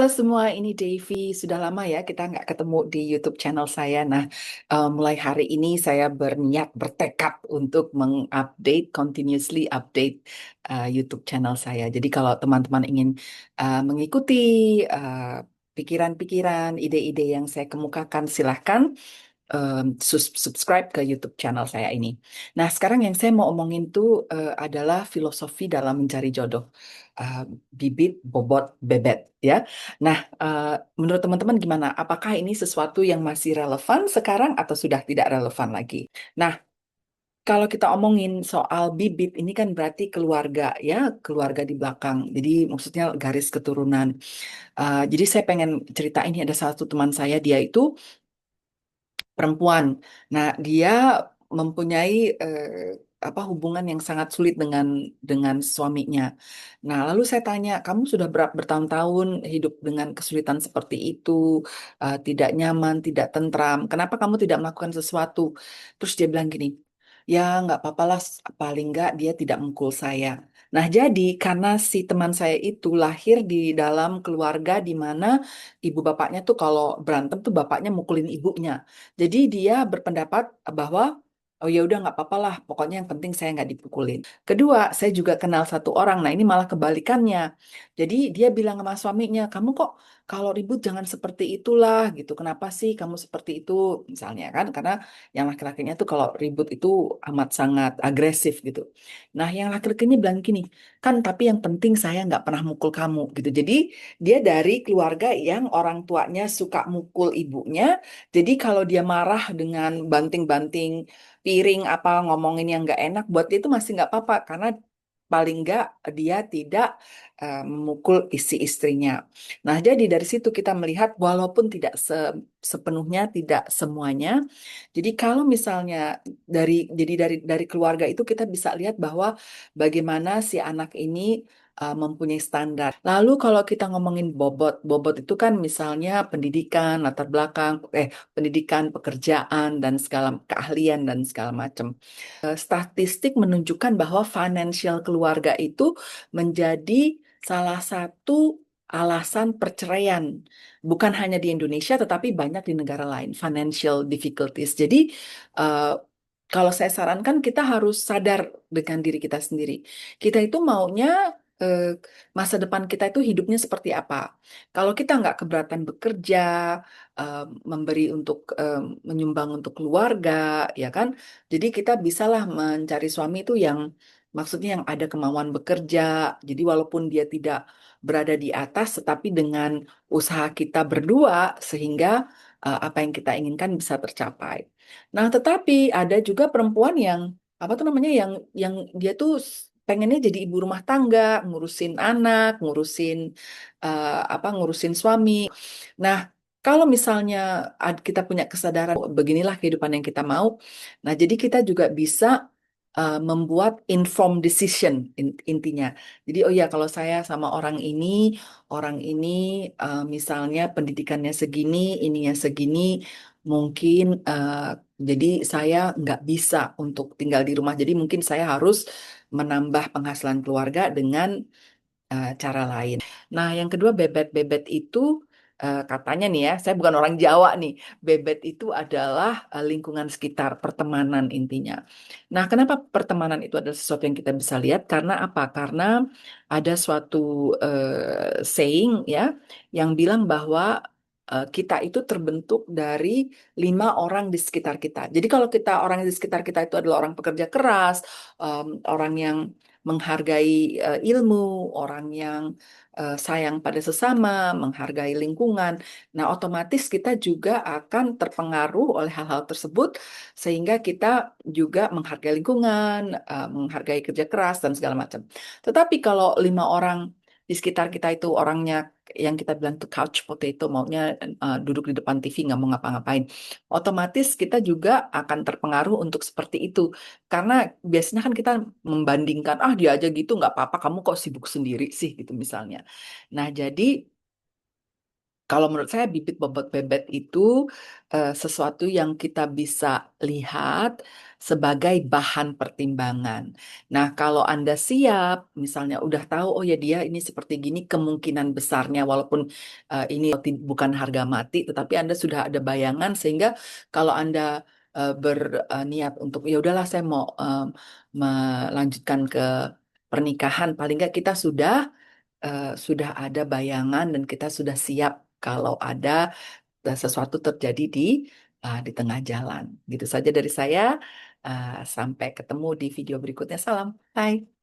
Halo semua, ini Devi. Sudah lama ya kita nggak ketemu di YouTube channel saya. Nah, mulai hari ini saya berniat, bertekad untuk mengupdate, continuously update YouTube channel saya. Jadi kalau teman-teman ingin mengikuti uh, pikiran-pikiran, ide-ide yang saya kemukakan, silahkan subscribe ke YouTube channel saya ini. Nah, sekarang yang saya mau omongin tuh adalah filosofi dalam mencari jodoh. Uh, Bibit, bobot, bebet, ya. Nah, menurut teman-teman gimana? Apakah ini sesuatu yang masih relevan sekarang atau sudah tidak relevan lagi? Nah, kalau kita omongin soal bibit, ini kan berarti keluarga, ya, keluarga di belakang. Jadi maksudnya garis keturunan. Jadi saya pengen cerita ini ada satu teman saya, dia itu perempuan. Nah, dia mempunyai apa hubungan yang sangat sulit dengan suaminya. Nah, lalu saya tanya, kamu sudah bertahun-tahun hidup dengan kesulitan seperti itu, tidak nyaman, tidak tentram. Kenapa kamu tidak melakukan sesuatu? Terus dia bilang gini, ya nggak apa-apa lah, paling nggak dia tidak mukul saya. Nah, jadi karena si teman saya itu lahir di dalam keluarga di mana ibu bapaknya tuh kalau berantem tuh bapaknya mukulin ibunya. Jadi dia berpendapat bahwa oh ya udah nggak apa-apa lah, pokoknya yang penting saya nggak dipukulin. Kedua, saya juga kenal satu orang. Nah ini malah kebalikannya. Jadi dia bilang sama suaminya, kamu kok kalau ribut jangan seperti itulah gitu. Kenapa sih kamu seperti itu? Misalnya kan, karena yang laki-lakinya tuh kalau ribut itu amat sangat agresif gitu. Nah yang laki-lakinya bilang gini, kan tapi yang penting saya nggak pernah mukul kamu gitu. Jadi dia dari keluarga yang orang tuanya suka mukul ibunya, jadi kalau dia marah dengan banting-banting piring apa ngomongin yang nggak enak, buat dia itu masih nggak apa-apa karena paling nggak dia tidak memukul isi istrinya. Nah, jadi dari situ kita melihat walaupun tidak sepenuhnya, tidak semuanya. Jadi kalau misalnya dari keluarga itu kita bisa lihat bahwa bagaimana si anak ini mempunyai standar. Lalu kalau kita ngomongin bobot, bobot itu kan misalnya pendidikan, latar belakang, pendidikan, pekerjaan dan segala keahlian dan segala macam. Statistik menunjukkan bahwa financial keluarga itu menjadi salah satu alasan perceraian. Bukan hanya di Indonesia, tetapi banyak di negara lain. Financial difficulties. Jadi, eh, kalau saya sarankan kita harus sadar dengan diri kita sendiri. Kita itu maunya eh, masa depan kita itu hidupnya seperti apa. Kalau kita nggak keberatan bekerja, eh, memberi untuk menyumbang untuk keluarga, ya kan? Jadi kita bisalah mencari suami itu yang maksudnya yang ada kemauan bekerja. Jadi walaupun dia tidak berada di atas, tetapi dengan usaha kita berdua sehingga apa yang kita inginkan bisa tercapai. Nah, tetapi ada juga perempuan yang apa tuh namanya yang dia tuh pengennya jadi ibu rumah tangga, ngurusin anak, ngurusin ngurusin suami. Nah, kalau misalnya kita punya kesadaran beginilah kehidupan yang kita mau, nah jadi kita juga bisa membuat informed decision intinya. Jadi oh ya kalau saya sama orang ini misalnya pendidikannya segini, ininya segini, mungkin jadi saya nggak bisa untuk tinggal di rumah. Jadi mungkin saya harus menambah penghasilan keluarga dengan cara lain. Nah, yang kedua bebet-bebet itu katanya nih ya, saya bukan orang Jawa nih. Bebet itu adalah lingkungan sekitar, pertemanan intinya. Nah, kenapa pertemanan itu adalah sesuatu yang kita bisa lihat? Karena apa? Karena ada suatu saying ya yang bilang bahwa kita itu terbentuk dari 5 orang di sekitar kita. Jadi kalau kita orang di sekitar kita itu adalah orang pekerja keras, orang yang menghargai ilmu, orang yang sayang pada sesama, menghargai lingkungan. Nah, otomatis kita juga akan terpengaruh oleh hal-hal tersebut, sehingga kita juga menghargai lingkungan, menghargai kerja keras, dan segala macam. Tetapi kalau 5 orang di sekitar kita itu orangnya yang kita bilang tuh couch potato, maunya duduk di depan TV nggak mau ngapa-ngapain, otomatis kita juga akan terpengaruh untuk seperti itu. Karena biasanya kan kita membandingkan, ah dia aja gitu nggak apa-apa, kamu kok sibuk sendiri sih gitu misalnya. Nah jadi Kalau menurut saya bibit bobot bebek itu sesuatu yang kita bisa lihat sebagai bahan pertimbangan. Nah, kalau Anda siap, misalnya udah tahu, oh ya dia ini seperti gini kemungkinan besarnya, walaupun ini bukan harga mati, tetapi Anda sudah ada bayangan sehingga kalau Anda berniat untuk ya udahlah saya mau melanjutkan ke pernikahan, paling nggak kita sudah ada bayangan dan kita sudah siap kalau ada sesuatu terjadi di tengah jalan. Gitu saja dari saya. Sampai ketemu di video berikutnya. Salam. Bye.